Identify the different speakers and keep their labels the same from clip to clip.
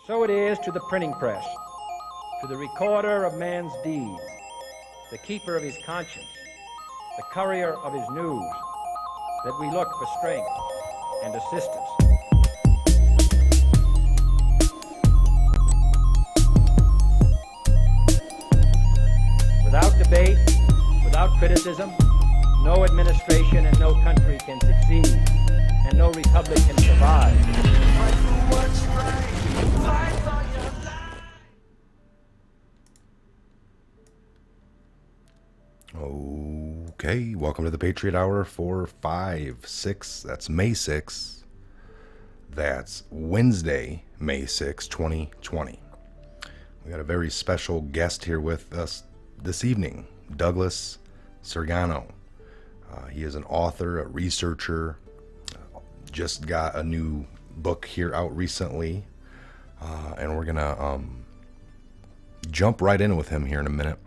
Speaker 1: So it is to the printing press, to the recorder of man's deeds, the keeper of his conscience, the courier of his news, that we look for strength and assistance. Without debate, without criticism, no administration and no country can succeed, and no republic can survive.
Speaker 2: Okay, welcome to the Patriot Hour 456. That's May 6th. That's Wednesday, May 6, 2020. We got a very special guest here with us this evening, Douglas Cirignano. He is an author, a researcher, just got a new book here out recently, and we're gonna jump right in with him here in a minute.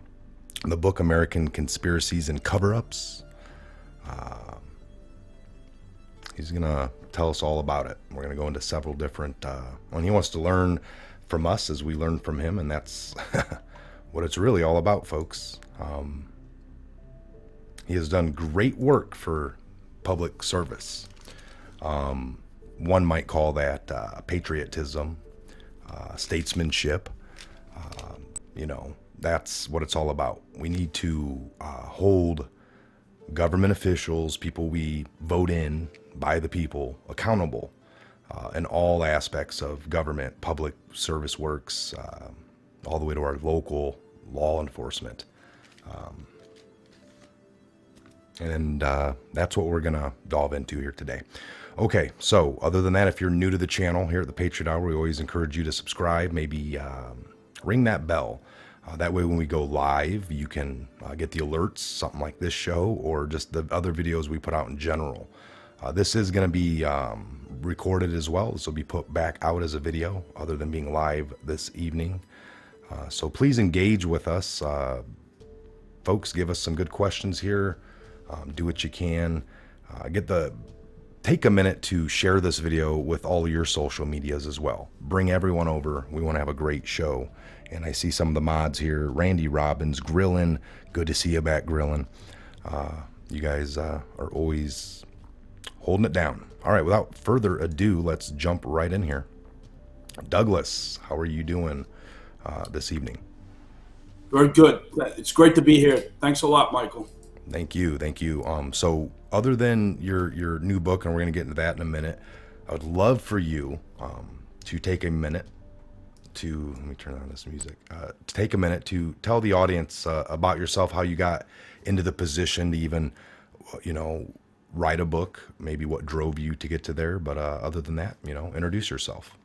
Speaker 2: The book American Conspiracies and Cover-Ups. He's gonna tell us all about it. We're gonna go into several different, when he wants to learn from us as we learn from him, and that's what it's really all about, folks. He has done great work for public service. One might call that patriotism, statesmanship. That's what it's all about. We need to hold government officials, people we vote in by the people, accountable in all aspects of government, public service works, all the way to our local law enforcement. And that's what we're going to delve into here today. Okay, so other than that, if you're new to the channel here at the Patriot Hour, we always encourage you to subscribe, maybe ring that bell. That way when we go live, you can get the alerts, something like this show, or just the other videos we put out in general. This is going to be recorded as well. This will be put back out as a video, other than being live this evening. So please engage with us. Folks, give us some good questions here. Do what you can. Take a minute to share this video with all your social medias as well. Bring everyone over. We want to have a great show. And I see some of the mods here. Randy Robbins, Grillin. Good to see you back, Grillin. You guys are always holding it down. All right, without further ado, let's jump right in here. Douglas, how are you doing this evening?
Speaker 3: Very good. It's great to be here. Thanks a lot, Michael.
Speaker 2: Thank you. So other than your new book, and we're going to get into that in a minute, I would love for you to take a minute to, let me turn on this music, to take a minute to tell the audience about yourself, how you got into the position to even, write a book, maybe what drove you to get to there. But other than that, introduce yourself.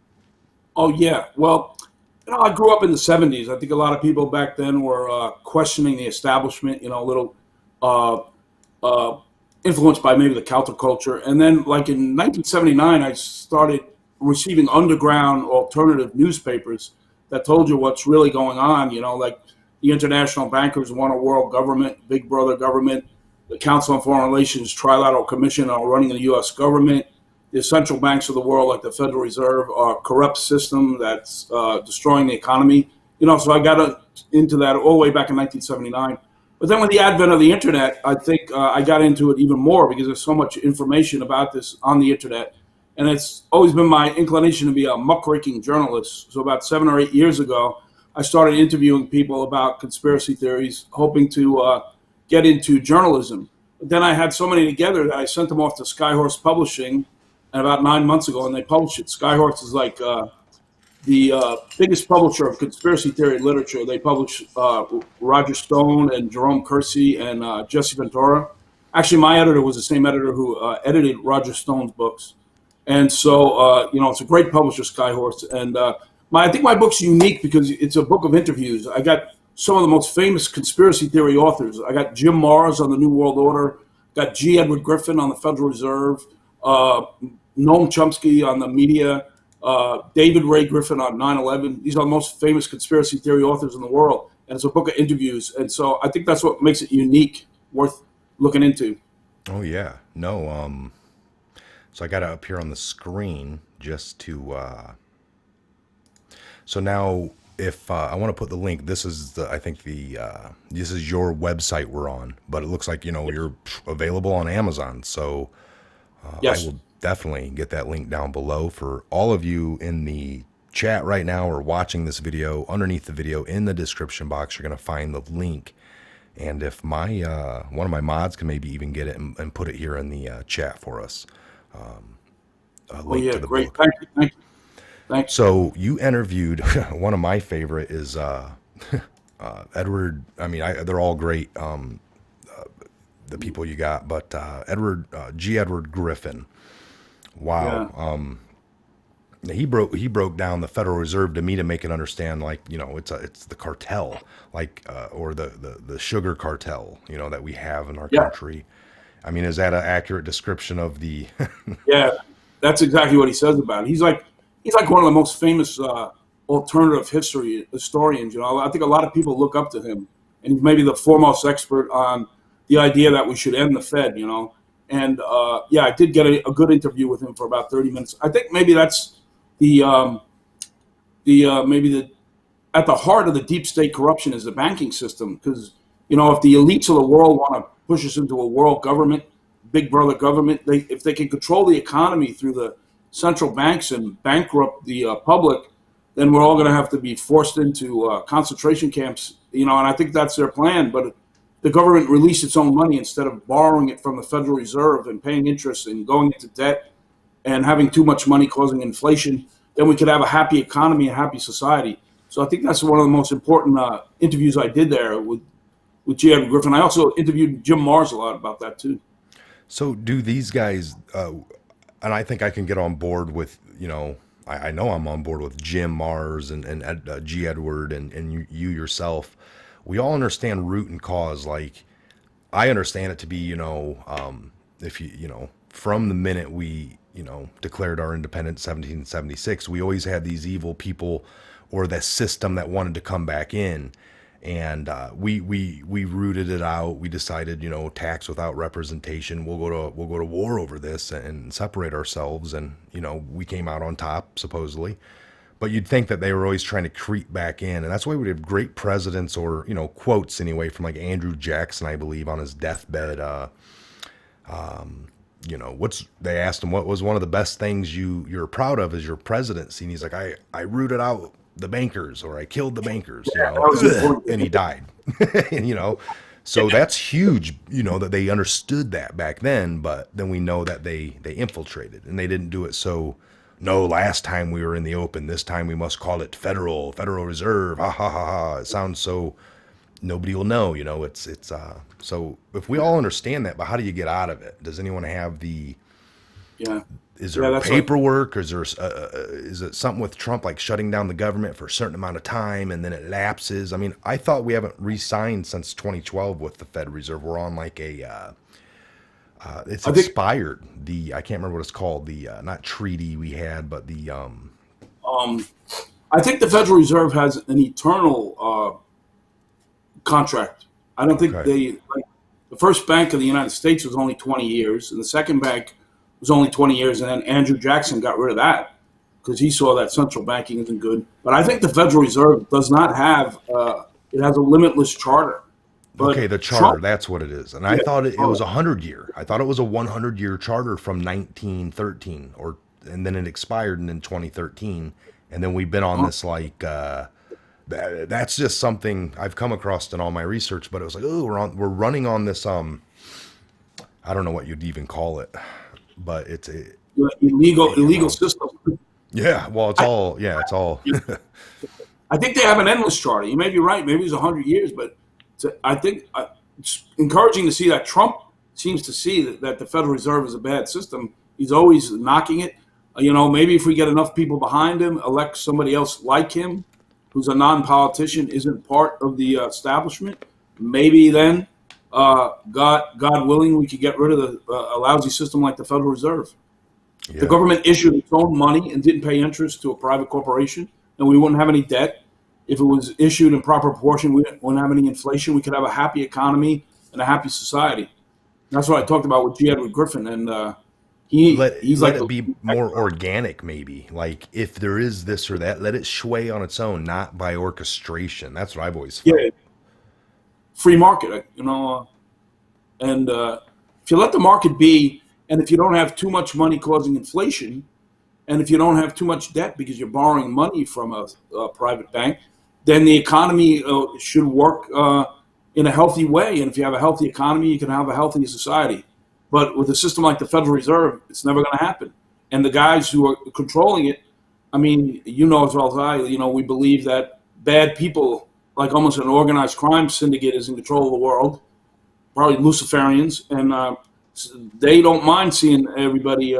Speaker 3: Oh, yeah. Well, I grew up in the 70s. I think a lot of people back then were questioning the establishment, a little influenced by maybe the counterculture. And then like in 1979, I started receiving underground alternative newspapers that told you what's really going on, like the international bankers want a world government, big brother government, the Council on Foreign Relations Trilateral Commission are running the U.S. government, the central banks of the world like the Federal Reserve are a corrupt system that's destroying the economy. So I got into that all the way back in 1979. But then with the advent of the internet, I think I got into it even more because there's so much information about this on the internet. And it's always been my inclination to be a muckraking journalist. So about 7 or 8 years ago, I started interviewing people about conspiracy theories, hoping to get into journalism. But then I had so many together that I sent them off to Skyhorse Publishing about 9 months ago, and they published it. Skyhorse is like the biggest publisher of conspiracy theory literature. They publish Roger Stone and Jerome Kersey and Jesse Ventura. Actually, my editor was the same editor who edited Roger Stone's books. And so, it's a great publisher, Skyhorse. And I think my book's unique because it's a book of interviews. I got some of the most famous conspiracy theory authors. I got Jim Marrs on the New World Order, got G. Edward Griffin on the Federal Reserve, Noam Chomsky on the media, David Ray Griffin on 9/11. These are the most famous conspiracy theory authors in the world. And it's a book of interviews. And so I think that's what makes it unique, worth looking into.
Speaker 2: Oh, yeah. No, so I got it up here on the screen just to So now, if I want to put the link, this is I think this is your website we're on, but it looks like you're available on Amazon. So I
Speaker 3: Yes.
Speaker 2: will definitely get that link down below for all of you in the chat right now or watching this video. Underneath the video in the description box, you're going to find the link. And if my one of my mods can maybe even get it and put it here in the chat for us, a link to the
Speaker 3: Great.
Speaker 2: book.
Speaker 3: Thank you. Thank you. Thank you.
Speaker 2: So you interviewed one of my favorite is Edward. I mean, they're all great. The people you got, but Edward Griffin. Wow.
Speaker 3: Yeah.
Speaker 2: He broke down the Federal Reserve to me to make it understand, like, it's the cartel, like, or the sugar cartel, that we have in our country. I mean, is that an accurate description of the?
Speaker 3: Yeah, that's exactly what he says about it. He's like one of the most famous alternative history historians. I think a lot of people look up to him, and he's maybe the foremost expert on the idea that we should end the Fed. And I did get a good interview with him for about 30 minutes. I think maybe that's at the heart of the deep state corruption is the banking system. Because if the elites of the world want to push us into a world government, big brother government, if they can control the economy through the central banks and bankrupt the public, then we're all going to have to be forced into concentration camps. And I think that's their plan. But the government released its own money instead of borrowing it from the Federal Reserve and paying interest and going into debt and having too much money causing inflation, then we could have a happy economy and happy society. So I think that's one of the most important interviews I did there with G. Edward Griffin. I also interviewed Jim Mars a lot about that too.
Speaker 2: So do these guys, and I think I can get on board with, I know I'm on board with Jim Mars and G. Edward and you yourself. We all understand root and cause. Like, I understand it to be, if from the minute we, declared our independence, 1776, we always had these evil people or the system that wanted to come back in. And we rooted it out. We decided, tax without representation. We'll go to war over this and separate ourselves. And we came out on top, supposedly. But you'd think that they were always trying to creep back in, and that's why we have great presidents, or quotes anyway, from like Andrew Jackson, I believe, on his deathbed. They asked him what was one of the best things you're proud of as your presidency, and he's like, I rooted out the bankers, or I killed the bankers, and he died. And so that's huge, that they understood that back then. But then we know that they infiltrated, and they didn't do it so. No, last time we were in the open. This time we must call it Federal Reserve. Ha ha ha ha. It sounds so nobody will know. It's so if we all understand that, but how do you get out of it? Does anyone have the?
Speaker 3: Yeah.
Speaker 2: Is there paperwork, or is it something with Trump, like shutting down the government for a certain amount of time and then it lapses? I mean, I thought we haven't re-signed since 2012 with the Fed Reserve. We're on like a. It's expired. I can't remember what it's called. The not treaty we had, but the.
Speaker 3: I think the Federal Reserve has an eternal contract. I don't think the first bank of the United States was only 20 years, and the second bank was only 20 years, and then Andrew Jackson got rid of that because he saw that central banking isn't good. But I think the Federal Reserve does not have. It has a limitless charter. But
Speaker 2: okay, the charter, Trump, that's what it is. And I thought it was 100-year. I thought it was a 100-year charter from 1913, and then it expired in 2013. And then we've been on this like, that's just something I've come across in all my research, but it was like, we're running on this, I don't know what you'd even call it, but it's a
Speaker 3: illegal system.
Speaker 2: Yeah, well, it's all.
Speaker 3: I think they have an endless charter. You may be right. Maybe it's 100 years, but I think it's encouraging to see that Trump seems to see that the Federal Reserve is a bad system. He's always knocking it. Maybe if we get enough people behind him, elect somebody else like him, who's a non-politician, isn't part of the establishment, maybe then, God willing, we could get rid of a lousy system like the Federal Reserve. Yeah. The government issued its own money and didn't pay interest to a private corporation, and we wouldn't have any debt. If it was issued in proper proportion, we wouldn't have any inflation. We could have a happy economy and a happy society. And that's what I talked about with G. Edward Griffin. And he's
Speaker 2: let
Speaker 3: like
Speaker 2: it be more organic, maybe. Like if there is this or that, let it sway on its own, not by orchestration. That's what I've always felt.
Speaker 3: yeah, free market, and if you let the market be, and if you don't have too much money causing inflation, and if you don't have too much debt because you're borrowing money from a private bank, then the economy should work in a healthy way. And if you have a healthy economy, you can have a healthy society. But with a system like the Federal Reserve, it's never going to happen. And the guys who are controlling it, I mean, you know as well as I, we believe that bad people, like almost an organized crime syndicate, is in control of the world, probably Luciferians, and they don't mind seeing everybody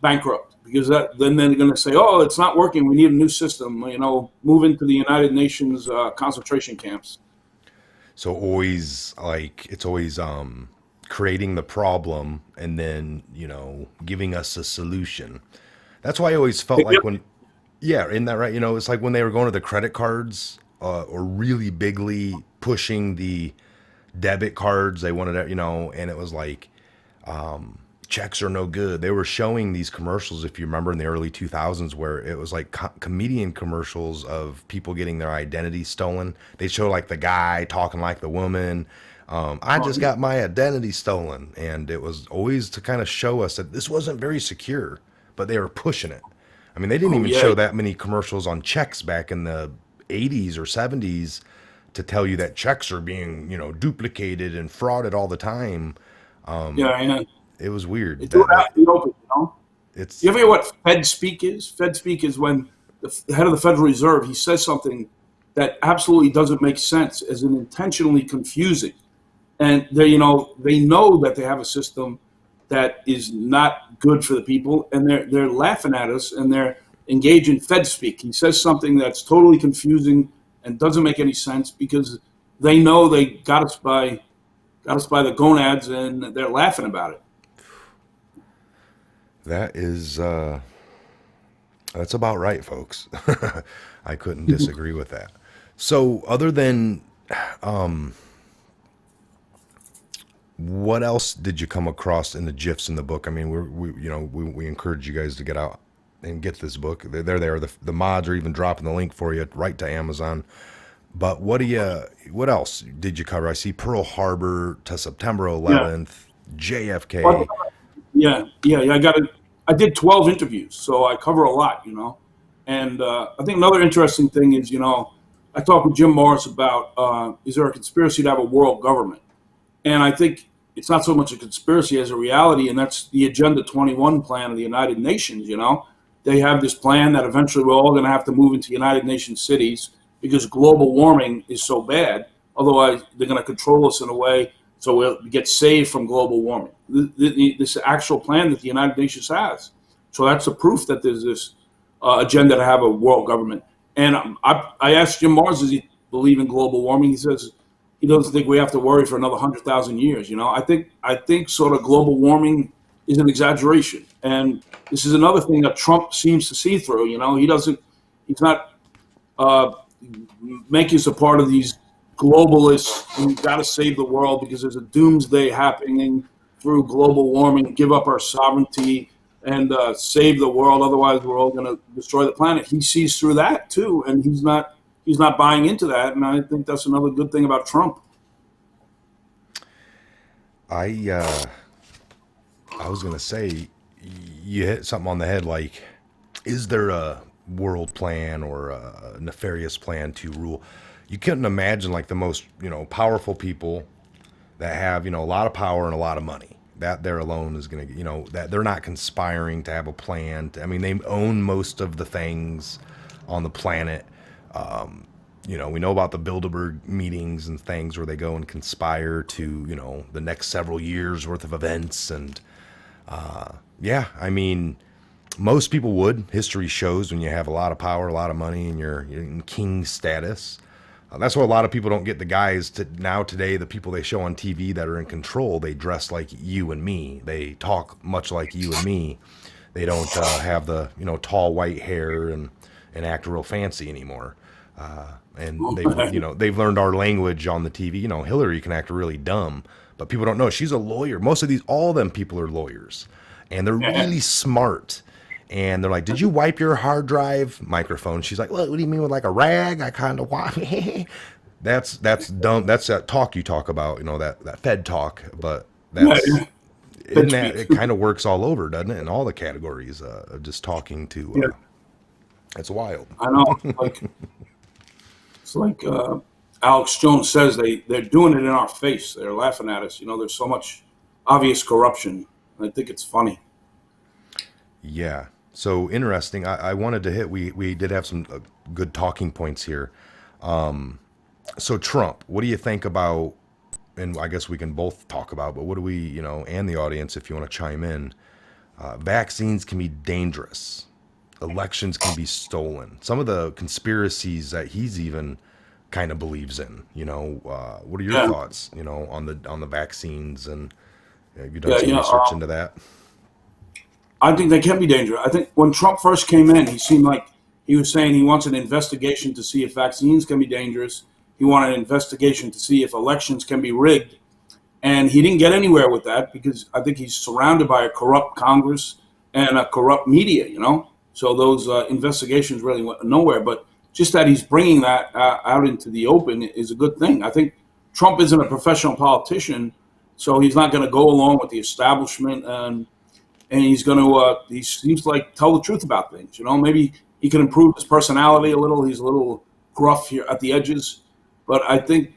Speaker 3: bankrupt, because then they're going to say, "Oh, it's not working. We need a new system. Move into the United Nations concentration camps."
Speaker 2: So always like it's always creating the problem and then giving us a solution. That's why I always felt like when, yeah, isn't that right? It's like when they were going to the credit cards or really bigly pushing the debit cards. They wanted to, and it was like checks are no good. They were showing these commercials, if you remember, in the early 2000s, where it was like comedian commercials of people getting their identity stolen. They show like the guy talking like the woman. I just got my identity stolen. And it was always to kind of show us that this wasn't very secure, but they were pushing it. I mean, they didn't even show that many commercials on checks back in the 80s or 70s to tell you that checks are being, duplicated and frauded all the time.
Speaker 3: Yeah.
Speaker 2: It was weird.
Speaker 3: They do it out in the open,
Speaker 2: It's
Speaker 3: You ever hear what Fed speak is? Fed speak is when the head of the Federal Reserve, he says something that absolutely doesn't make sense, as in intentionally confusing. And they know that they have a system that is not good for the people, and they're laughing at us, and they're engaged in Fed speak. He says something that's totally confusing and doesn't make any sense, because they know they got us by the gonads, and they're laughing about it.
Speaker 2: That is, that's about right, folks. I couldn't disagree with that. So other than, what else did you come across in the GIFs in the book? I mean, we encourage you guys to get out and get this book. They're there. The mods are even dropping the link for you right to Amazon. But what else did you cover? I see Pearl Harbor to September 11th, JFK.
Speaker 3: Well, yeah. I did 12 interviews, so I cover a lot, And I think another interesting thing is, I talked with Jim Morris about is there a conspiracy to have a world government? And I think it's not so much a conspiracy as a reality, and that's the Agenda 21 plan of the United Nations. They have this plan that eventually we're all going to have to move into United Nations cities because global warming is so bad. Otherwise, they're going to control us in a way so we'll get saved from global warming. This actual plan that the United Nations has. So that's a proof that there's this agenda to have a world government. And I asked Jim Mars, does he believe in global warming? He says he doesn't think we have to worry for another 100,000 years. I think sort of global warming is an exaggeration. And this is another thing that Trump seems to see through. He's not making us a part of these globalists who got to save the world because there's a doomsday happening through global warming, give up our sovereignty and save the world. Otherwise, we're all going to destroy the planet. He sees through that too, and he's not buying into that. And I think that's another good thing about Trump.
Speaker 2: I was going to say, you hit something on the head. Like, is there a world plan or a nefarious plan to rule? You couldn't imagine like the most, powerful people that have, a lot of power and a lot of money. That there alone is going to, that they're not conspiring to have a plan. They own most of the things on the planet. We know about the Bilderberg meetings and things where they go and conspire to, the next several years worth of events. And, most people would. History shows when you have a lot of power, a lot of money, and you're in king status. That's why a lot of people don't get the guys today, the people they show on TV that are in control. They dress like you and me. They talk much like you and me. They don't have the tall white hair and act real fancy anymore. And they've learned our language on the TV. Hillary can act really dumb, but people don't know she's a lawyer. All of them people are lawyers. and they're really smart. And they're like, "Did you wipe your hard drive?" Microphone. She's like, "What do you mean with like a rag? I kind of wipe." That's dumb. That's that talk you talk about, that Fed talk. But
Speaker 3: Yeah,
Speaker 2: that's
Speaker 3: yeah.
Speaker 2: in
Speaker 3: Fed
Speaker 2: that
Speaker 3: speak.
Speaker 2: it kind of works all over, doesn't it? In all the categories of just talking to.
Speaker 3: Yeah,
Speaker 2: It's wild.
Speaker 3: I know. It's like Alex Jones says they're doing it in our face. They're laughing at us. There's so much obvious corruption. I think it's funny.
Speaker 2: Yeah. So interesting. I wanted to hit. We did have some good talking points here. So Trump, what do you think about? And I guess we can both talk about. But what do we, and the audience, if you want to chime in, vaccines can be dangerous. Elections can be stolen. Some of the conspiracies that he's even kind of believes in. What are your
Speaker 3: Yeah,
Speaker 2: thoughts? On the vaccines, and have you done
Speaker 3: yeah,
Speaker 2: some
Speaker 3: yeah.
Speaker 2: research into that?
Speaker 3: I think they can be dangerous. I think when Trump first came in, he seemed like he was saying he wants an investigation to see if vaccines can be dangerous. He wanted an investigation to see if elections can be rigged. And he didn't get anywhere with that because I think he's surrounded by a corrupt Congress and a corrupt media. So those investigations really went nowhere. But just that he's bringing that out into the open is a good thing. I think Trump isn't a professional politician, so he's not going to go along with the establishment, and he's going to. He seems to like tell the truth about things. Maybe he can improve his personality a little. He's a little gruff here at the edges, but I think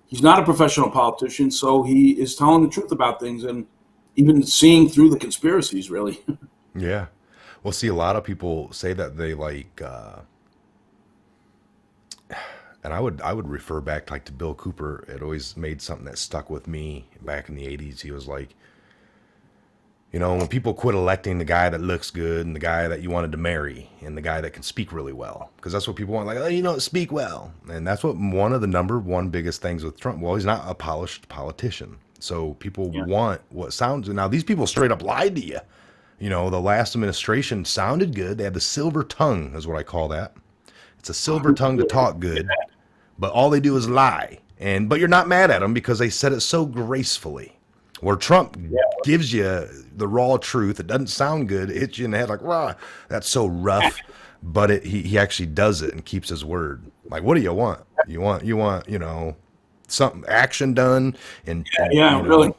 Speaker 3: he's not a professional politician, so he is telling the truth about things and even seeing through the conspiracies, really.
Speaker 2: Yeah. Well, see, a lot of people say that they like, and I would refer back to Bill Cooper. It always made something that stuck with me back in the '80s. He was like, when people quit electing the guy that looks good and the guy that you wanted to marry and the guy that can speak really well, because that's what people want. Like, oh, speak well, and that's what one of the number one biggest things with Trump. Well, he's not a polished politician, so people
Speaker 3: Yeah.
Speaker 2: want what sounds. Now these people straight up lied to you. The last administration sounded good. They had the silver tongue, is what I call that. It's a silver tongue to talk good, but all they do is lie. But you're not mad at them because they said it so gracefully. Where Trump
Speaker 3: Yeah.
Speaker 2: gives you the raw truth, it doesn't sound good. It hits you in the head like, "Rah, that's so rough," but he actually does it and keeps his word. Like, what do you want? You want something action done, and
Speaker 3: Yeah, really.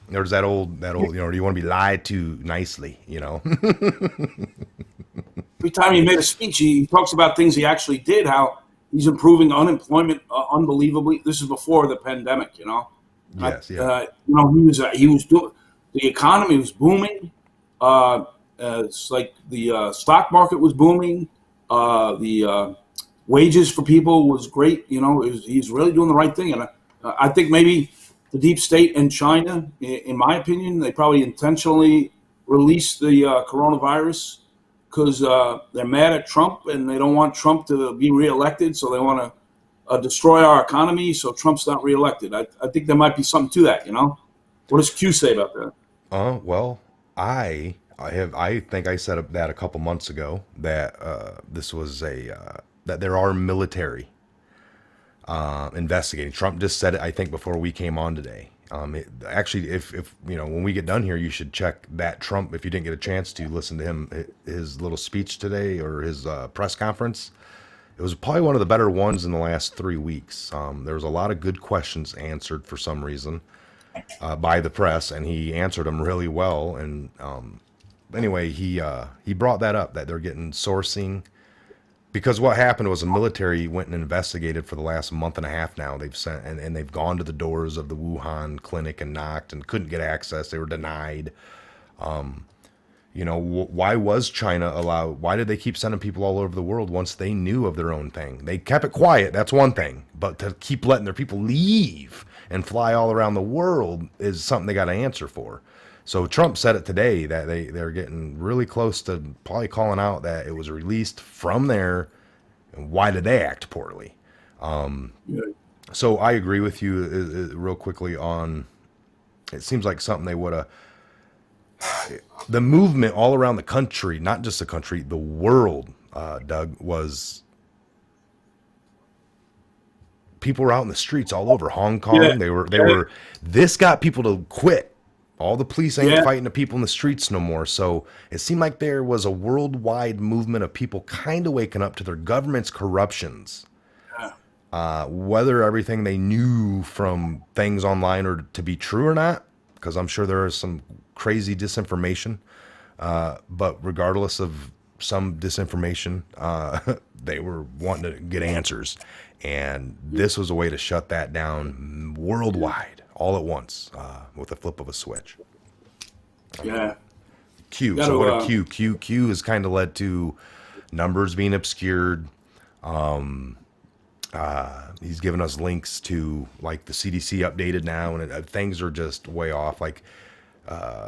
Speaker 2: there's that old, do you want to be lied to nicely,
Speaker 3: Every time he made a speech, he talks about things he actually did, how he's improving unemployment unbelievably. This is before the pandemic.
Speaker 2: Yes, yeah.
Speaker 3: He was doing the economy was booming. It's like the stock market was booming. The wages for people was great. He's really doing the right thing, and I think maybe the deep state in China, in my opinion, they probably intentionally released the coronavirus because they're mad at Trump and they don't want Trump to be reelected, so they want to destroy our economy so Trump's not reelected. I think there might be something to that. What does Q say about that?
Speaker 2: Well, I think I said that a couple months ago that this was that there are military investigating. Trump just said it, I think, before we came on today. Actually, if when we get done here, you should check that Trump. If you didn't get a chance to listen to his little speech today or his press conference, it was probably one of the better ones in the last 3 weeks. There was a lot of good questions answered for some reason by the press, and he answered them really well. And anyway, he brought that up, that they're getting sourcing. Because what happened was the military went and investigated for the last month and a half now. They've sent and they've gone to the doors of the Wuhan clinic and knocked and couldn't get access. They were denied. Why was China allowed? Why did they keep sending people all over the world once they knew of their own thing? They kept it quiet. That's one thing. But to keep letting their people leave and fly all around the world is something they got to answer for. So Trump said it today that they're getting really close to probably calling out that it was released from there. And why did they act poorly?
Speaker 3: Yeah.
Speaker 2: So I agree with you real quickly on, it seems like something they would have, the movement all around the country, not just the country, the world, Doug, was people were out in the streets all over Hong Kong.
Speaker 3: Yeah.
Speaker 2: They were, this got people to quit All the police ain't fighting the people in the streets no more. So it seemed like there was a worldwide movement of people kind of waking up to their government's corruptions. Whether everything they knew from things online are to be true or not, because I'm sure there is some crazy disinformation. But regardless of some disinformation, they were wanting to get answers. And this was a way to shut that down worldwide all at once with a flip of a switch.
Speaker 3: Yeah.
Speaker 2: Q. So what a Q. Q has kind of led to numbers being obscured. He's given us links to like the CDC updated now, and things are just way off. Like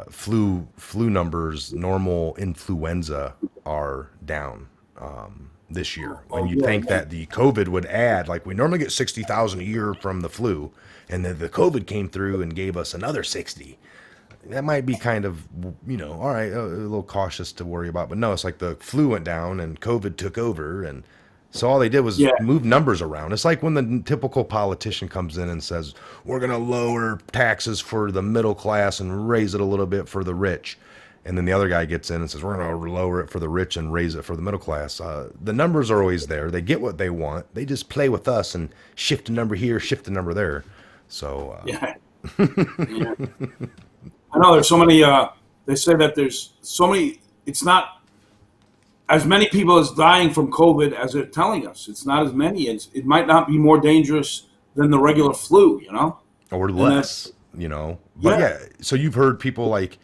Speaker 2: flu numbers, normal influenza are down this year. When you think that the COVID would add, like we normally get 60,000 a year from the flu, and then the COVID came through and gave us another 60. That might be kind of, all right, a little cautious to worry about. But no, it's like the flu went down and COVID took over, and so all they did was move numbers around. It's like when the typical politician comes in and says, we're going to lower taxes for the middle class and raise it a little bit for the rich. And then the other guy gets in and says, we're going to lower it for the rich and raise it for the middle class. The numbers are always there. They get what they want. They just play with us and shift a number here, shift a number there. So,
Speaker 3: yeah. I know there's so many, they say that there's so many, it's not as many people as dying from COVID as they're telling us. It's not as many. It might not be more dangerous than the regular flu,
Speaker 2: or less, But yeah, so you've heard people like,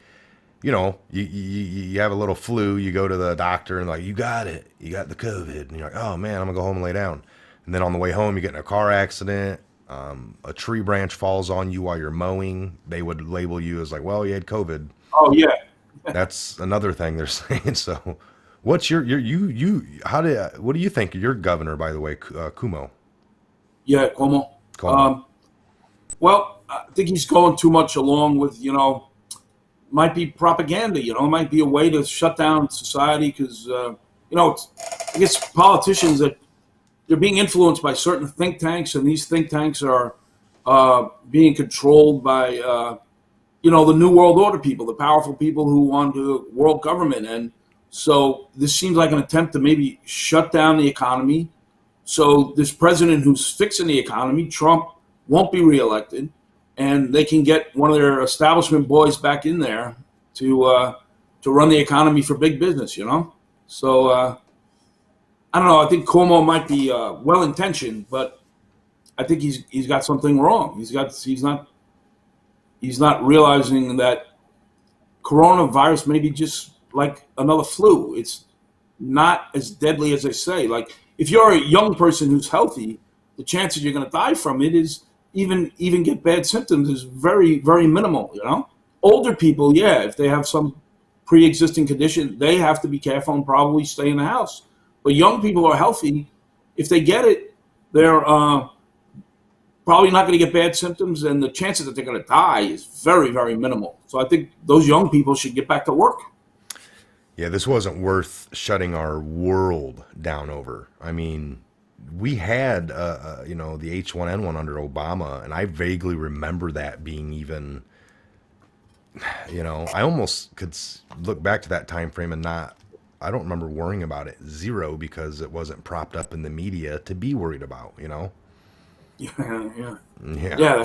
Speaker 2: you have a little flu, you go to the doctor and like, you got it, you got the COVID, and you're like, oh man, I'm gonna go home and lay down. And then on the way home, you get in a car accident, a tree branch falls on you while you're mowing. They would label you as like, well, you had COVID.
Speaker 3: Oh yeah,
Speaker 2: that's another thing they're saying. So, what's what do you think of your governor, by the way, Cuomo?
Speaker 3: Yeah, Cuomo. Well, I think he's going too much along with might be propaganda. It might be a way to shut down society because I guess politicians that they're being influenced by certain think tanks, and these think tanks are being controlled by the New World Order people, the powerful people who want to world government. And so this seems like an attempt to maybe shut down the economy. So this president who's fixing the economy, Trump, won't be reelected, and they can get one of their establishment boys back in there to run the economy for big business. So. I don't know. I think Cuomo might be well-intentioned, but I think he's got something wrong. He's not realizing that coronavirus may be just like another flu. It's not as deadly as they say. Like if you're a young person who's healthy, the chances you're going to die from it is even get bad symptoms is very, very minimal. Older people, if they have some pre-existing condition, they have to be careful and probably stay in the house. But young people are healthy. If they get it, they're probably not going to get bad symptoms, and the chances that they're going to die is very, very minimal. So I think those young people should get back to work.
Speaker 2: Yeah, this wasn't worth shutting our world down over. I mean, we had, the H1N1 under Obama, and I vaguely remember that being even, I almost could look back to that time frame and I don't remember worrying about it. Zero, because it wasn't propped up in the media to be worried about,
Speaker 3: Yeah.
Speaker 2: Yeah,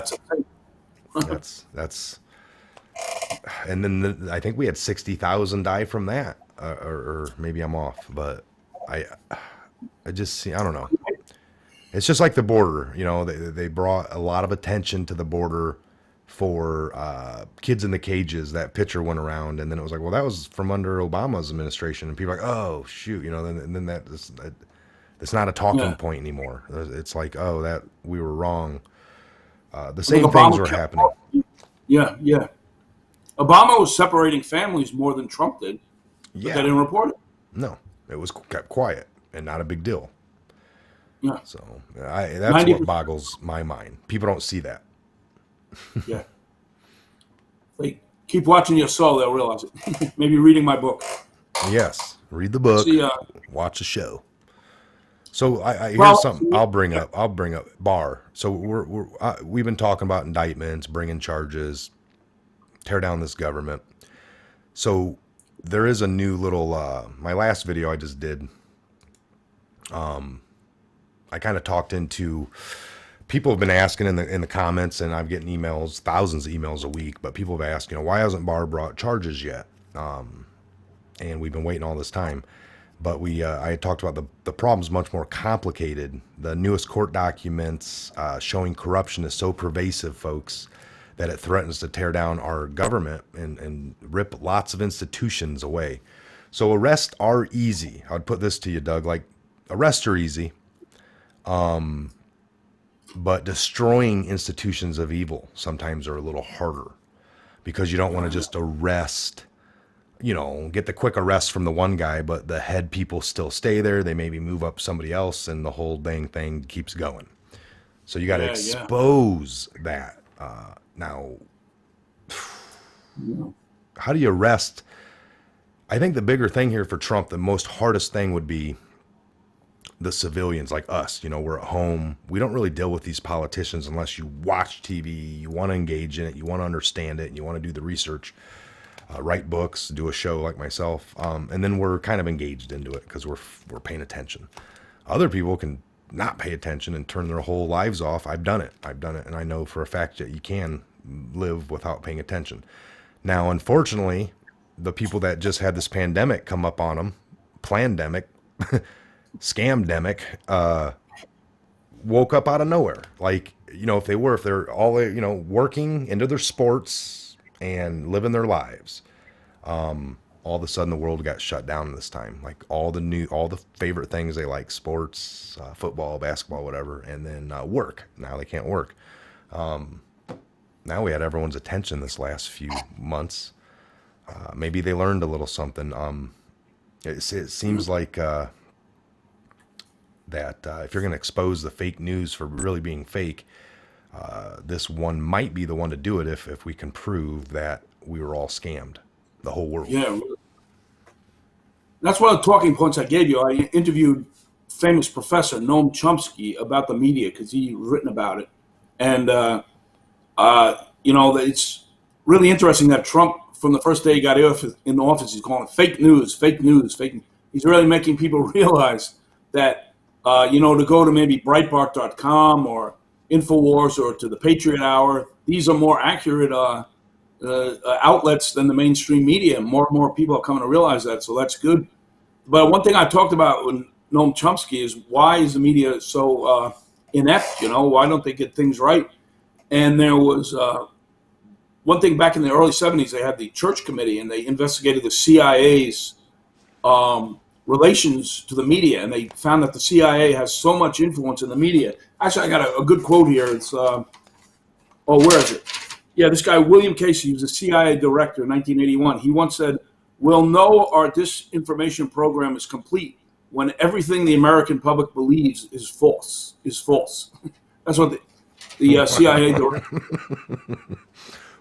Speaker 2: that's, and then I think we had 60,000 die from that, or maybe I'm off, but I just see, I don't know. It's just like the border, they brought a lot of attention to the border for kids in the cages. That picture went around, and then it was like, well, that was from under Obama's administration, and people are like, oh shoot, then it's not a talking point anymore. It's like, oh, that we were wrong. The same things were happening.
Speaker 3: Yeah. Obama was separating families more than Trump did. But they didn't report it.
Speaker 2: No, it was kept quiet and not a big deal.
Speaker 3: Yeah.
Speaker 2: So that's what boggles my mind. People don't see that.
Speaker 3: Yeah. Like, keep watching your soul, they'll realize it. Maybe reading my book.
Speaker 2: Yes. Read the book. Watch the show. So here's something I'll bring up. Barr. So we've been talking about indictments, bringing charges. tear down this government. So there is a new little, my last video I just did, I kind of talked into, people have been asking in the comments, and I'm getting emails, thousands of emails a week, but people have asked, why hasn't Barr brought charges yet? And we've been waiting all this time. But I had talked about the problem's much more complicated. The newest court documents showing corruption is so pervasive, folks, that it threatens to tear down our government and rip lots of institutions away. So arrests are easy. I'd put this to you, Doug, like arrests are easy. But destroying institutions of evil sometimes are a little harder, because you don't want to just arrest, get the quick arrest from the one guy, but the head people still stay there. They maybe move up somebody else, and the whole dang thing keeps going. So you got to expose that. Now, how do you arrest? I think the bigger thing here for Trump, the most hardest thing would be the civilians like us. We're at home. We don't really deal with these politicians unless you watch TV, you want to engage in it, you want to understand it, and you want to do the research, write books, do a show like myself. And then we're kind of engaged into it because we're paying attention. Other people can not pay attention and turn their whole lives off. I've done it. And I know for a fact that you can live without paying attention. Now, unfortunately, the people that just had this pandemic come up on them, plandemic, scamdemic, woke up out of nowhere. Like, if they're all, working into their sports and living their lives, all of a sudden the world got shut down this time. Like all the favorite things they like, sports, football, basketball, whatever, and then work. Now they can't work. Now we had everyone's attention this last few months. Maybe they learned a little something. It seems like that if you're going to expose the fake news for really being fake, this one might be the one to do it if we can prove that we were all scammed, the whole world.
Speaker 3: Yeah. That's one of the talking points I gave you. I interviewed famous professor Noam Chomsky about the media because he'd written about it. And, it's really interesting that Trump, from the first day he got in office, he's calling it fake news, fake news, fake news. He's really making people realize that, to go to maybe Breitbart.com or InfoWars or to the Patriot Hour, these are more accurate outlets than the mainstream media. More and more people are coming to realize that, so that's good. But one thing I talked about with Noam Chomsky is, why is the media so inept? Why don't they get things right? And there was one thing back in the early 70s, they had the Church Committee, and they investigated the CIA's relations to the media, and they found that the CIA has so much influence in the media. Actually, I got a good quote here. It's, where is it? Yeah, this guy, William Casey, he was a CIA director in 1981. He once said, "We'll know our disinformation program is complete when everything the American public believes is false." That's what the CIA director.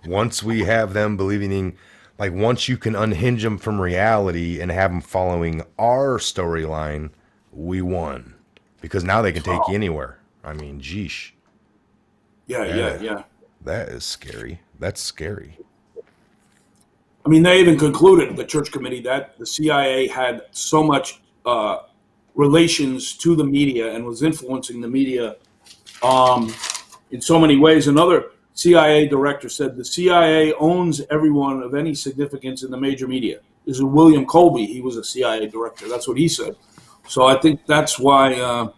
Speaker 2: Once we have them believing, like once you can unhinge them from reality and have them following our storyline, we won. Because now they can take you anywhere. I mean, geesh.
Speaker 3: Yeah.
Speaker 2: That is scary. That's scary.
Speaker 3: I mean, they even concluded, the Church Committee, that the CIA had so much relations to the media and was influencing the media in so many ways. Another CIA director said the CIA owns everyone of any significance in the major media. This is William Colby. He was a CIA director. That's what he said. So I think that's why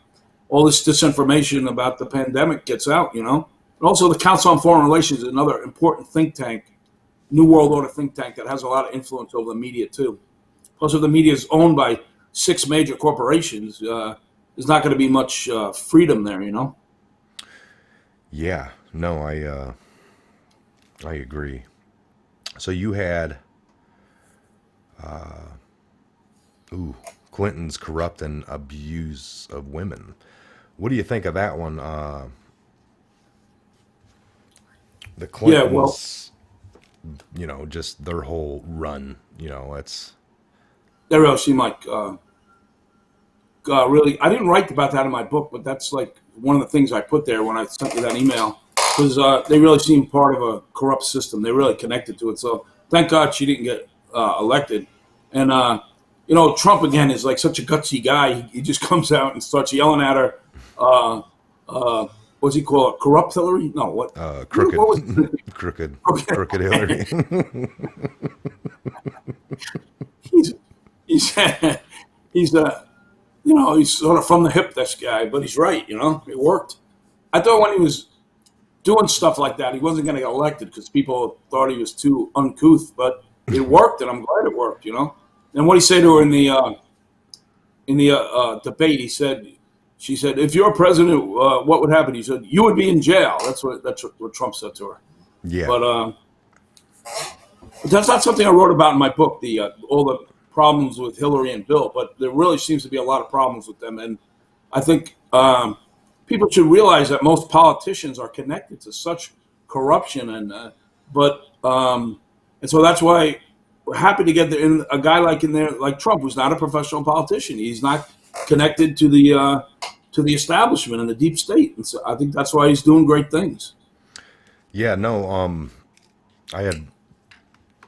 Speaker 3: all this disinformation about the pandemic gets out, And also the Council on Foreign Relations is another important think tank, New World Order think tank that has a lot of influence over the media too. Plus, if the media is owned by 6 major corporations, there's not going to be much freedom there,
Speaker 2: Yeah, no, I agree. So you had, Clinton's corrupt and abuse of women. What do you think of that one? The Clintons, just their whole run, it's.
Speaker 3: That really seemed like, really, I didn't write about that in my book, but that's like one of the things I put there when I sent you that email. because they really seem part of a corrupt system. They're really connected to it. So thank God she didn't get elected. And Trump again is like such a gutsy guy. He just comes out and starts yelling at her. What's he call it? Corrupt Hillary? No, what?
Speaker 2: Crooked.
Speaker 3: What was it?
Speaker 2: Crooked Hillary.
Speaker 3: he's he's he's sort of from the hip, this guy, but he's right. It worked. I thought when he was doing stuff like that, he wasn't going to get elected because people thought he was too uncouth, but it worked, and I'm glad it worked. And what he said to her in the debate, she said, if you're president, what would happen? He said, you would be in jail. That's what Trump said to her.
Speaker 2: Yeah.
Speaker 3: But that's not something I wrote about in my book, all the problems with Hillary and Bill, but there really seems to be a lot of problems with them. And I think people should realize that most politicians are connected to such corruption. And so that's why we're happy to get a guy like Trump, who's not a professional politician. He's not connected to the establishment and the deep state. And so I think that's why he's doing great things.
Speaker 2: Yeah, no, I had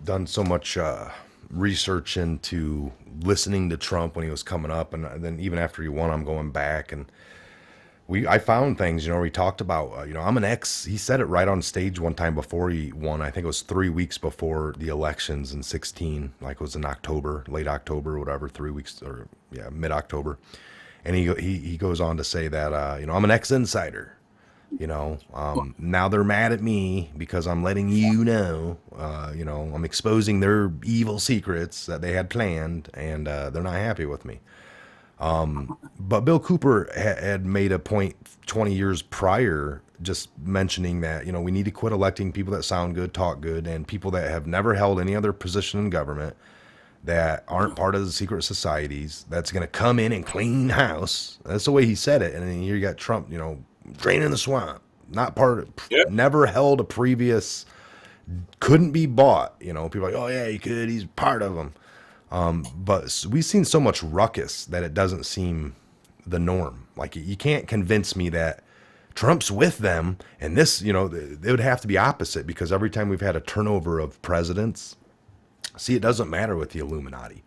Speaker 2: done so much research into listening to Trump when he was coming up, and then even after he won, I'm going back, and I found things, we talked about, I'm an ex, he said it right on stage one time before he won. I think it was 3 weeks before the elections in 16, like it was in October, late October or whatever, 3 weeks, or mid-October. And he goes on to say that, I'm an ex-insider. Now they're mad at me because I'm letting I'm exposing their evil secrets that they had planned, and they're not happy with me. But Bill Cooper had made a point 20 years prior, just mentioning that, we need to quit electing people that sound good, talk good, and people that have never held any other position in government, that aren't part of the secret societies, that's going to come in and clean house. That's the way he said it. And then you got Trump, draining the swamp, not part of, never held a previous, couldn't be bought. People are like, oh yeah, he could, he's part of them. But we've seen so much ruckus that it doesn't seem the norm. Like, you can't convince me that Trump's with them, and this, it would have to be opposite, because every time we've had a turnover of presidents, see, it doesn't matter with the Illuminati.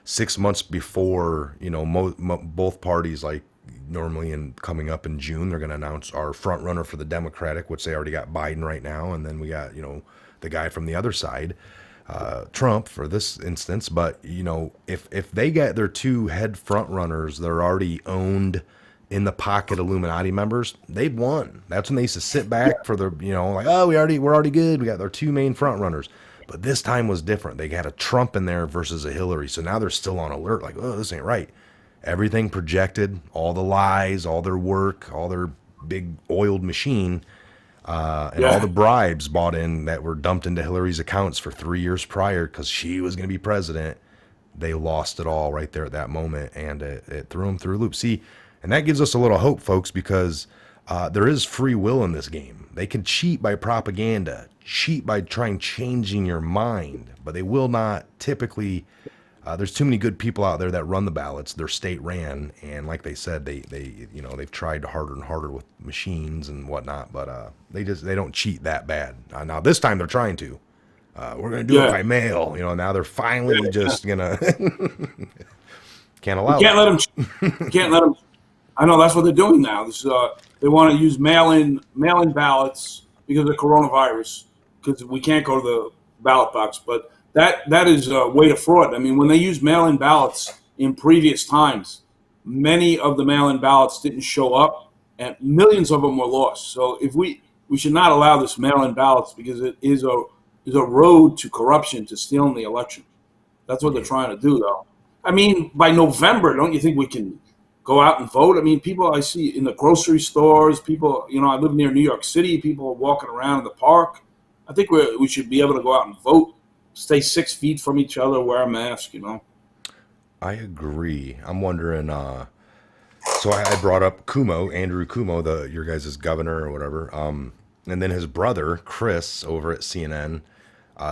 Speaker 2: 6 months before, both parties, like normally coming up in June, they're going to announce our front runner for the Democratic, which they already got Biden right now. And then we got, the guy from the other side, Trump for this instance. But, if they get their two head front runners, they're already owned in the pocket Illuminati members, they've won. That's when they used to sit back for the, like, oh, we're already good. We got our two main front runners. But this time was different. They had a Trump in there versus a Hillary. So now they're still on alert, like, oh, this ain't right. Everything projected, all the lies, all their work, all their big oiled machine, and all the bribes bought in that were dumped into Hillary's accounts for 3 years prior because she was going to be president. They lost it all right there at that moment, and it threw them through a loop. See, and that gives us a little hope, folks, because there is free will in this game. They can cheat by propaganda, cheat by changing your mind, but they will not typically. There's too many good people out there that run the ballots. They're state ran, and like they said, they've tried harder and harder with machines and whatnot, but they don't cheat that bad. Now this time they're trying to. We're gonna do it by mail. Now they're finally just gonna can't allow.
Speaker 3: Can't let them. I know that's what they're doing now. They want to use mail-in ballots because of coronavirus, because we can't go to the ballot box. But that is a way to fraud. I mean, when they used mail-in ballots in previous times, many of the mail-in ballots didn't show up, and millions of them were lost. So if we should not allow this mail-in ballots, because it is a road to corruption, to stealing the election. That's what they're trying to do, though. I mean, by November, don't you think we can go out and vote? I mean, people I see in the grocery stores, people, I live near New York City, people are walking around in the park. I think we should be able to go out and vote, stay 6 feet from each other, wear a mask,
Speaker 2: I agree. I'm wondering, so I brought up Andrew Cuomo, your guys' governor or whatever, and then his brother, Chris, over at CNN,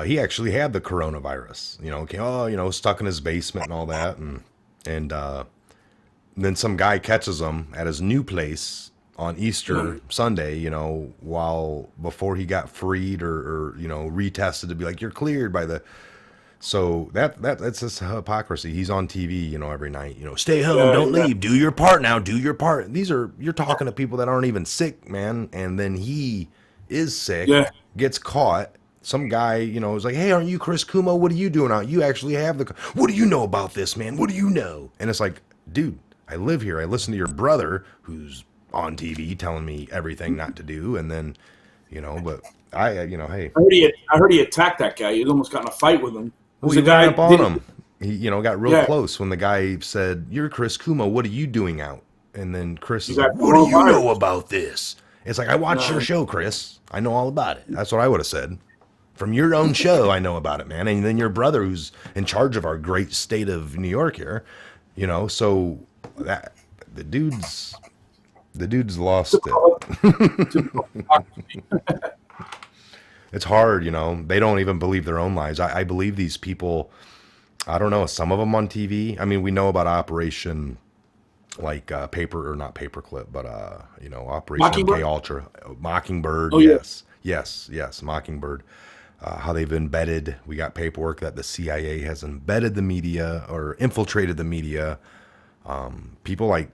Speaker 2: he actually had the coronavirus, stuck in his basement and all that, and then some guy catches him at his new place on Easter Sunday, you know, while before he got freed or you know, retested to be like, you're cleared by the. So that's just hypocrisy. He's on TV, you know, every night, you know, stay home, don't leave, do your part now, do your part. You're talking to people that aren't even sick, man. And then he is sick, gets caught. Some guy, you know, is like, hey, aren't you Chris Kumo? What are you doing out? You actually have the, what do you know about this, man? What do you know? And it's like, dude, I live here. I listen to your brother who's on TV telling me everything not to do. And then, you know, but you know, hey.
Speaker 3: I heard he attacked that guy. He almost got in a fight with him.
Speaker 2: Well, he ran up on him. He, you know, got real close when the guy said, you're Chris Kumo. What are you doing out? And then Chris is like, what do you know about this? It's like, I watched your show, Chris. I know all about it. That's what I would have said. From your own show, I know about it, man. And then your brother, who's in charge of our great state of New York here, you know, so that the dude's lost it. It's hard, you know. They don't even believe their own lies. I believe these people. I don't know. Some of them on TV. I mean, we know about Operation, like not paperclip, but you know, Operation MK Ultra, Mockingbird.
Speaker 3: Oh,
Speaker 2: yes, Mockingbird. How they've embedded. We got paperwork that the CIA has embedded the media or infiltrated the media. People like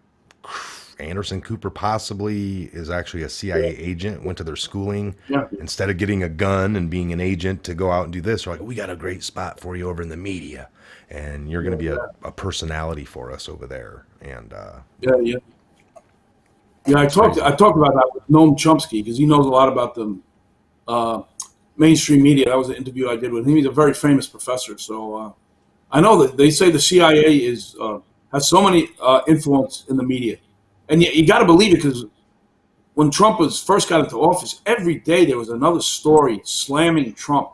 Speaker 2: Anderson Cooper possibly is actually a CIA agent, went to their schooling. Instead of getting a gun and being an agent to go out and do this, they're like, we got a great spot for you over in the media. And you're going to be a personality for us over there. And
Speaker 3: yeah. I talked about that with Noam Chomsky because he knows a lot about the mainstream media. That was an interview I did with him. He's a very famous professor. So I know that they say the CIA has so many influence in the media. And you got to believe it because when Trump first got into office, every day there was another story slamming Trump.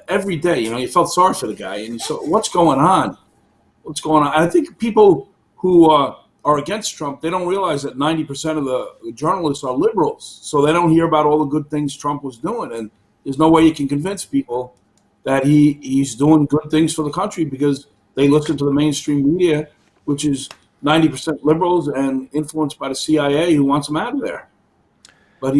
Speaker 3: Every day, you know, you felt sorry for the guy, and you saw what's going on. What's going on? I think people who are against Trump, they don't realize that 90% of the journalists are liberals, so they don't hear about all the good things Trump was doing. And there's no way you can convince people that he's doing good things for the country because they listen to the mainstream media, which is 90% liberals and influenced by the CIA who wants him out of there. But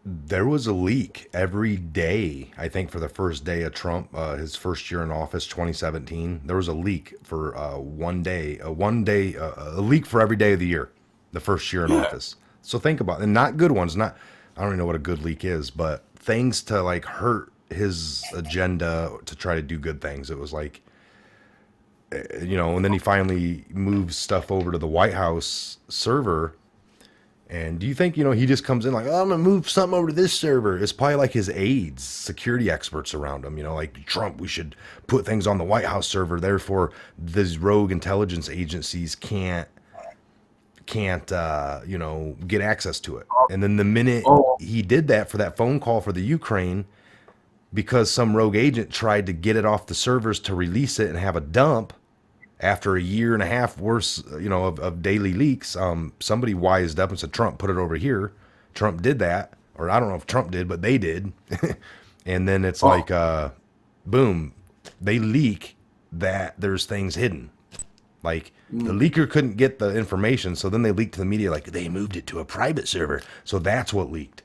Speaker 2: there was a leak every day, I think, for the first day of Trump, his first year in office, 2017. There was a leak for a leak for every day of the year, the first year in office. So think about it. And not good ones. I don't even know what a good leak is, but things to like hurt his agenda to try to do good things. It was like, you know, and then he finally moves stuff over to the White House server. And do you think, you know, he just comes in like, oh, I'm going to move something over to this server? It's probably like his aides, security experts around him, you know, like Trump, we should put things on the White House server. Therefore, these rogue intelligence agencies can't, you know, get access to it. And then the minute he did that for that phone call for the Ukraine, because some rogue agent tried to get it off the servers to release it and have a dump after a year and a half worse, you know, of daily leaks, somebody wised up and said, Trump, put it over here. Trump did that. Or I don't know if Trump did, but they did. And then it's like, boom, they leak that there's things hidden. Like the leaker couldn't get the information. So then they leaked to the media, like they moved it to a private server. So that's what leaked.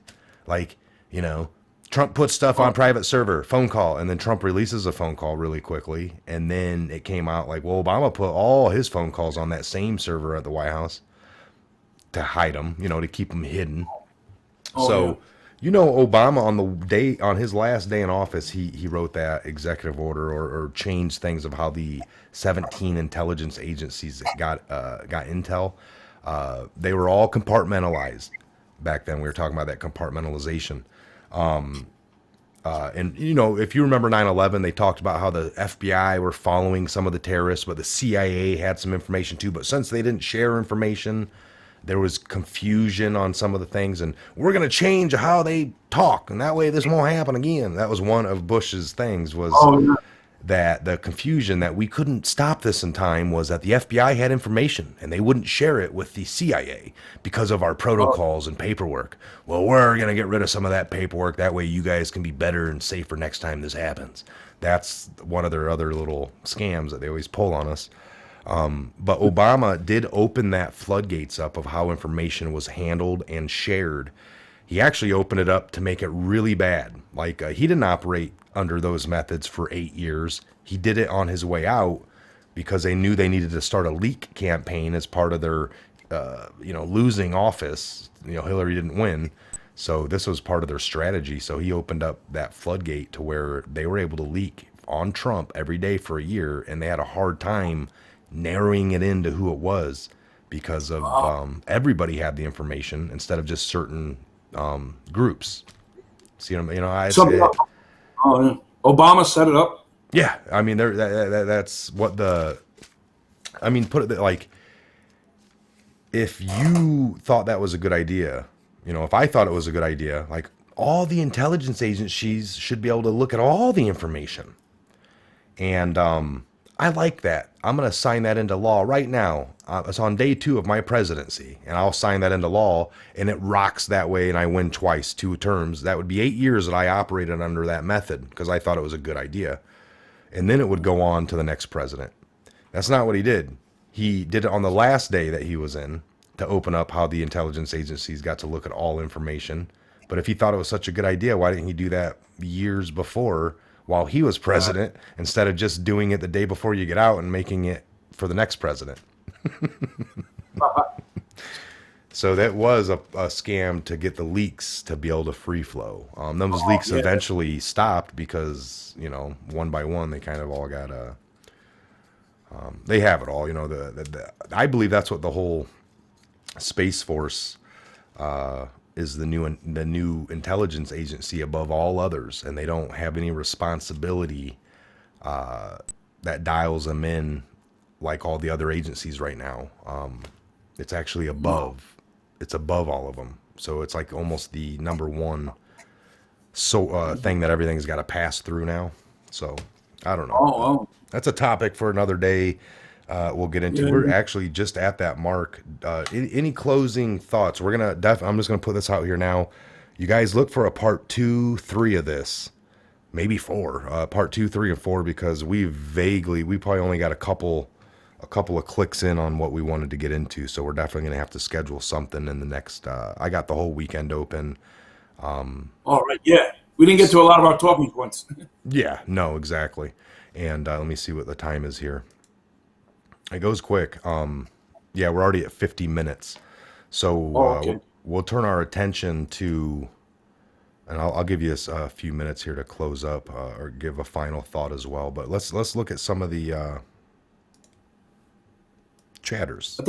Speaker 2: Like, you know, Trump puts stuff on private server, phone call, and then Trump releases a phone call really quickly. And then it came out like, well, Obama put all his phone calls on that same server at the White House to hide them, you know, to keep them hidden. You know, Obama on his last day in office, he wrote that executive order or changed things of how the 17 intelligence agencies got intel. They were all compartmentalized back then. We were talking about that compartmentalization. And, you know, if you remember 9/11, they talked about how the FBI were following some of the terrorists, but the CIA had some information too. But since they didn't share information, there was confusion on some of the things. And we're going to change how they talk. And that way this won't happen again. That was one of Bush's things was that the confusion that we couldn't stop this in time was that the FBI had information and they wouldn't share it with the CIA because of our protocols and paperwork. Well, we're going to get rid of some of that paperwork. That way you guys can be better and safer next time this happens. That's one of their other little scams that they always pull on us. But Obama did open that floodgates up of how information was handled and shared. He actually opened it up to make it really bad. Like he didn't operate under those methods for 8 years. He did it on his way out because they knew they needed to start a leak campaign as part of their, losing office. Hillary didn't win. So this was part of their strategy. So he opened up that floodgate to where they were able to leak on Trump every day for a year, and they had a hard time narrowing it into who it was because of everybody had the information instead of just certain groups. See what I
Speaker 3: Obama set it up.
Speaker 2: Yeah, I mean, that's what put it like, if you thought that was a good idea, if I thought it was a good idea, like all the intelligence agencies should be able to look at all the information. And I like that. I'm going to sign that into law right now. It's on day 2 of my presidency, and I'll sign that into law, and it rocks that way, and I win twice, 2 terms. That would be 8 years that I operated under that method because I thought it was a good idea. And then it would go on to the next president. That's not what he did. He did it on the last day that he was in to open up how the intelligence agencies got to look at all information. But if he thought it was such a good idea, why didn't he do that years before while he was president instead of just doing it the day before you get out and making it for the next president? So that was a scam to get the leaks to be able to free flow. Those leaks eventually stopped because, one by one, they kind of all got they have it all. I believe that's what the whole Space Force is, the new intelligence agency above all others, and they don't have any responsibility that dials them in like all the other agencies right now. It's actually above. It's above all of them. So it's like almost the number one thing that everything's got to pass through now. So I don't know. That's a topic for another day. We'll get into. We're actually just at that mark. Any closing thoughts? We're gonna. I'm just gonna put this out here now. You guys look for a part 2, 3 of this, maybe 4. Part 2, 3, and 4 because we probably only got a couple of clicks in on what we wanted to get into. So we're definitely gonna have to schedule something in the next. I got the whole weekend open.
Speaker 3: All right. Yeah, we didn't get to a lot of our talking points.
Speaker 2: Yeah. No. Exactly. And let me see what the time is here. It goes quick. Yeah, we're already at 50 minutes. So we'll turn our attention to, and I'll give you a few minutes here to close up or give a final thought as well. But let's look at some of the chatters.
Speaker 3: I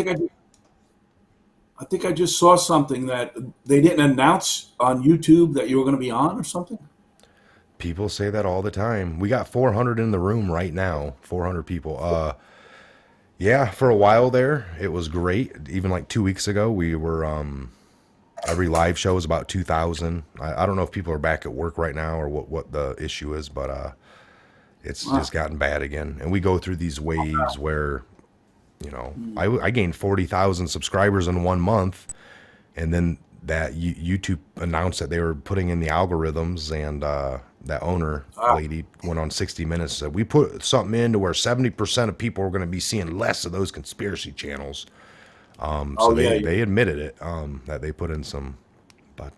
Speaker 3: think I just saw something that they didn't announce on YouTube that you were going to be on or something.
Speaker 2: People say that all the time. We got 400 in the room right now. 400 people. Yeah, for a while there, it was great. Even like 2 weeks ago, we were, every live show was about 2,000. I don't know if people are back at work right now or what the issue is, but it's just gotten bad again. And we go through these waves where, I gained 40,000 subscribers in 1 month. And then that YouTube announced that they were putting in the algorithms, and that owner lady went on 60 Minutes and said, we put something in to where 70% of people are going to be seeing less of those conspiracy channels. They admitted it, that they put in some, but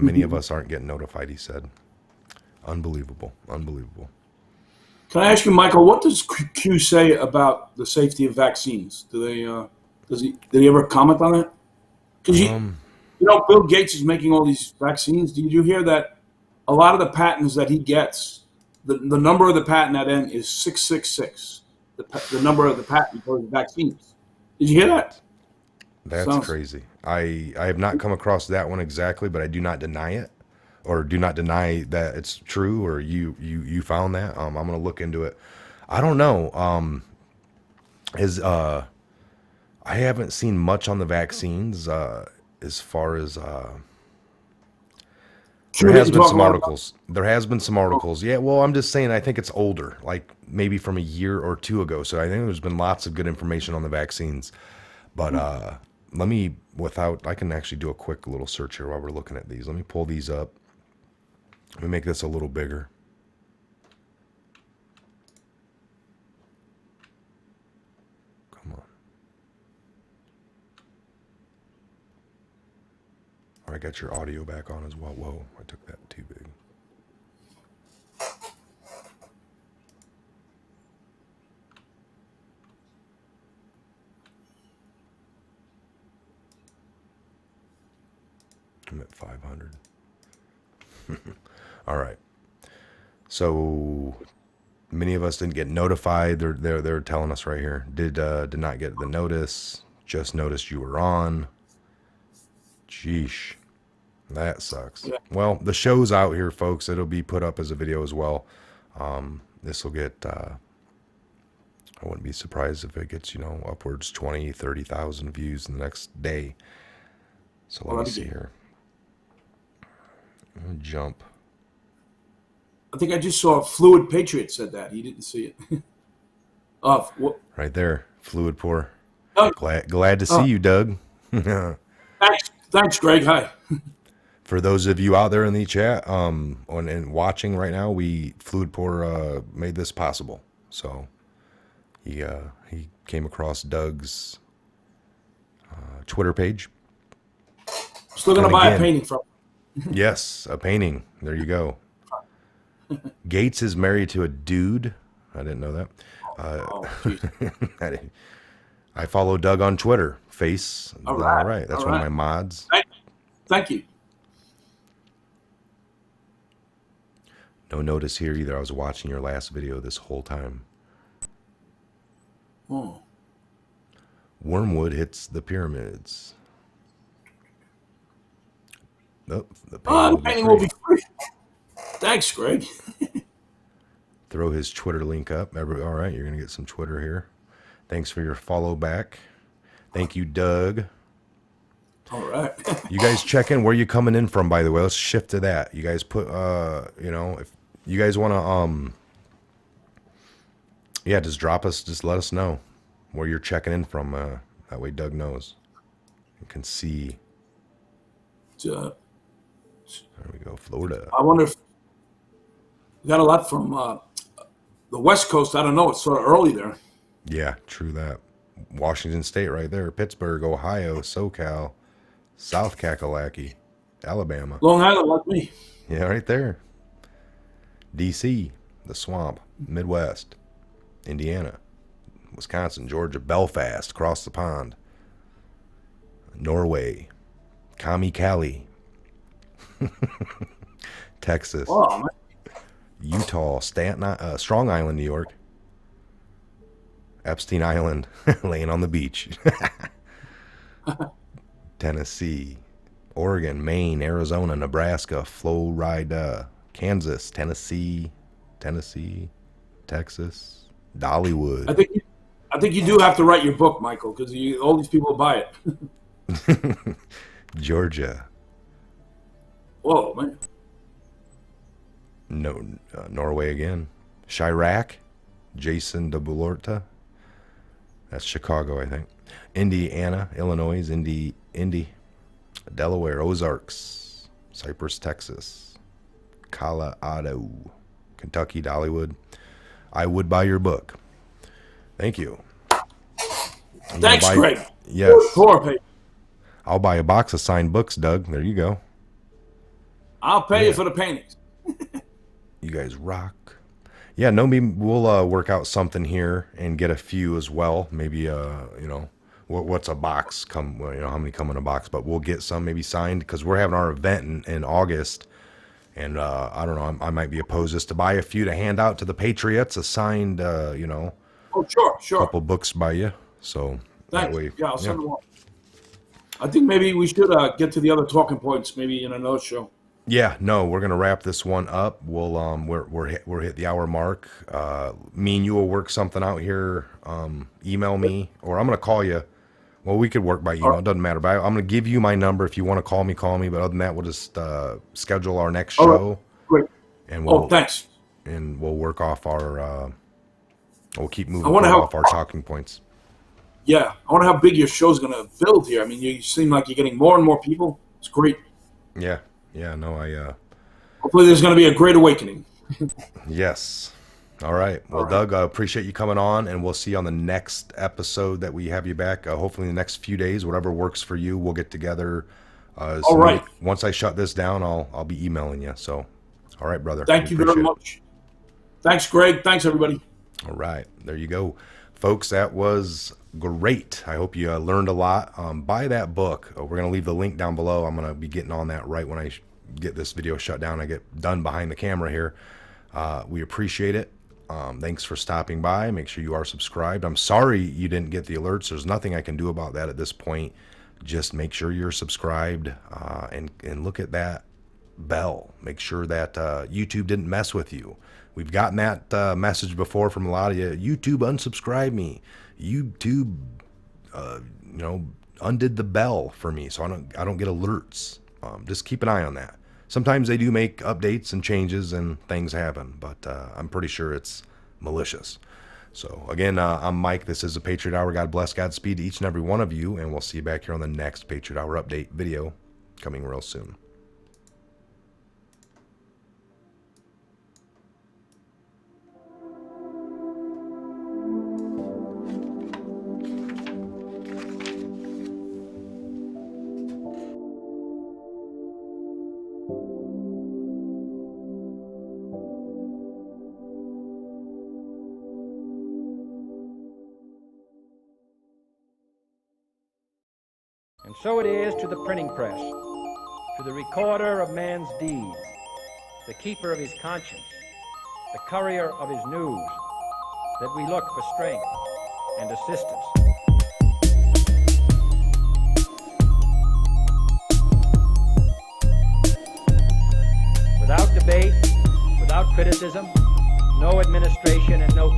Speaker 2: many of us aren't getting notified, he said. Unbelievable.
Speaker 3: Can I ask you, Michael, what does Q say about the safety of vaccines? Did he ever comment on that? Because Bill Gates is making all these vaccines. Did you hear that? A lot of the patents that he gets, the number of the patent at end is 666. The number of the patent for the vaccines. Did you hear that?
Speaker 2: That's crazy. I have not come across that one exactly, but I do not deny it, or do not deny that it's true, or you found that. I'm gonna look into it. I don't know. I haven't seen much on the vaccines as far as. There has been some articles. Yeah, well, I'm just saying I think it's older, like maybe from a year or 2 ago. So I think there's been lots of good information on the vaccines. But I can actually do a quick little search here while we're looking at these. Let me pull these up. Let me make this a little bigger. Come All right, got your audio back on as well. Whoa, I took that too big. I'm at 500. All right. So many of us didn't get notified. They're telling us right here. Did not get the notice. Just noticed you were on. Sheesh. That sucks.
Speaker 3: Yeah.
Speaker 2: Well, the show's out here, folks. It'll be put up as a video as well. This will get, I wouldn't be surprised if it gets, upwards 20, 30,000 views in the next day. So let me see here. I'm gonna jump.
Speaker 3: I think I just saw Fluid Patriot said that. He didn't see it.
Speaker 2: Right there. Fluid pour.
Speaker 3: Oh.
Speaker 2: Glad to see you, Doug.
Speaker 3: Thanks, Greg. Hi.
Speaker 2: For those of you out there in the chat and watching right now, Fluid Pour made this possible. So he came across Doug's Twitter page.
Speaker 3: Still gonna buy a painting from him.
Speaker 2: Yes, a painting. There you go. Gates is married to a dude. I didn't know that. I follow Doug on Twitter. Face. All right. That's one of my mods.
Speaker 3: Thank you.
Speaker 2: No notice here either. I was watching your last video this whole time.
Speaker 3: Oh.
Speaker 2: Wormwood hits the pyramids. Nope. The
Speaker 3: painting will be free. Thanks, Greg.
Speaker 2: Throw his Twitter link up. All right, you're going to get some Twitter here. Thanks for your follow back. Thank you, Doug.
Speaker 3: All right.
Speaker 2: You guys check in. Where you coming in from, by the way? Let's shift to that. You guys put, if you guys want to, just drop us. Just let us know where you're checking in from. That way Doug knows. You can see. There we go, Florida.
Speaker 3: I wonder if we got a lot from the West Coast. I don't know. It's sort of early there.
Speaker 2: Yeah, true that. Washington State right there. Pittsburgh, Ohio, SoCal, South Kakalaki, Alabama.
Speaker 3: Long Island like me.
Speaker 2: Yeah, right there. D.C., the swamp, Midwest, Indiana, Wisconsin, Georgia, Belfast, across the pond, Norway, Kami Cali, Texas,
Speaker 3: Oh, man.
Speaker 2: Utah, Strong Island, New York, Epstein Island, laying on the beach, Tennessee, Oregon, Maine, Arizona, Nebraska, Florida, Kansas, Tennessee, Texas, Dollywood.
Speaker 3: I think you do have to write your book, Michael, because all these people buy it.
Speaker 2: Georgia.
Speaker 3: Whoa, man.
Speaker 2: No, Norway again. Chirac, Jason de Bulorta. That's Chicago, I think. Indiana, Illinois, Indy, Delaware, Ozarks, Cypress, Texas, Colorado, Kentucky, Dollywood. I would buy your book. Thank you.
Speaker 3: Thanks, Greg.
Speaker 2: Yes.
Speaker 3: Poor paper.
Speaker 2: I'll buy a box of signed books, Doug. There you go.
Speaker 3: I'll pay you for the paintings.
Speaker 2: You guys rock. Yeah, we'll work out something here and get a few as well. Maybe, what's a box? How many come in a box? But we'll get some maybe signed because we're having our event in August. And I don't know, I might be opposed just to buy a few to hand out to the Patriots, a signed,
Speaker 3: Oh, sure.
Speaker 2: couple books by you. So
Speaker 3: Thanks.
Speaker 2: that way.
Speaker 3: Yeah, I'll send them on. I think maybe we should get to the other talking points maybe in another show.
Speaker 2: Yeah, no, we're gonna wrap this one up. We'll we're hit the hour mark. Me and you will work something out here. Email me, or I'm gonna call you. Well, we could work by email. It doesn't matter. But I'm gonna give you my number if you want to call me. Call me. But other than that, we'll just schedule our next show.
Speaker 3: Right. Great.
Speaker 2: And
Speaker 3: thanks.
Speaker 2: And we'll work off our. We'll keep moving off our talking points.
Speaker 3: Yeah, I wonder how big your show's gonna build here. I mean, you seem like you're getting more and more people. It's great.
Speaker 2: Yeah. No,
Speaker 3: hopefully there's going to be a great awakening.
Speaker 2: Yes. All right. Well, Doug, I appreciate you coming on, and we'll see you on the next episode that we have you back. Hopefully in the next few days, whatever works for you, we'll get together
Speaker 3: All right.
Speaker 2: Once I shut this down, I'll be emailing you. So, all right, brother.
Speaker 3: Thank you very much. Thanks, Greg. Thanks, everybody.
Speaker 2: All right. There you go. Folks, that was great. I hope you learned a lot. Buy that book. We're going to leave the link down below. I'm going to be getting on that right when I get this video shut down. I get done behind the camera here. We appreciate it. Thanks for stopping by. Make sure you are subscribed. I'm sorry you didn't get the alerts. There's nothing I can do about that at this point. Just make sure you're subscribed and look at that bell. Make sure that YouTube didn't mess with you. We've gotten that message before from a lot of you. YouTube unsubscribed me. YouTube, undid the bell for me, so I don't get alerts. Just keep an eye on that. Sometimes they do make updates and changes and things happen, but I'm pretty sure it's malicious. So again, I'm Mike. This is a Patriot Hour. God bless, Godspeed to each and every one of you, and we'll see you back here on the next Patriot Hour update video coming real soon.
Speaker 1: And so it is to the printing press, to the recorder of man's deeds, the keeper of his conscience, the courier of his news, that we look for strength and assistance. Without debate, without criticism, no administration and no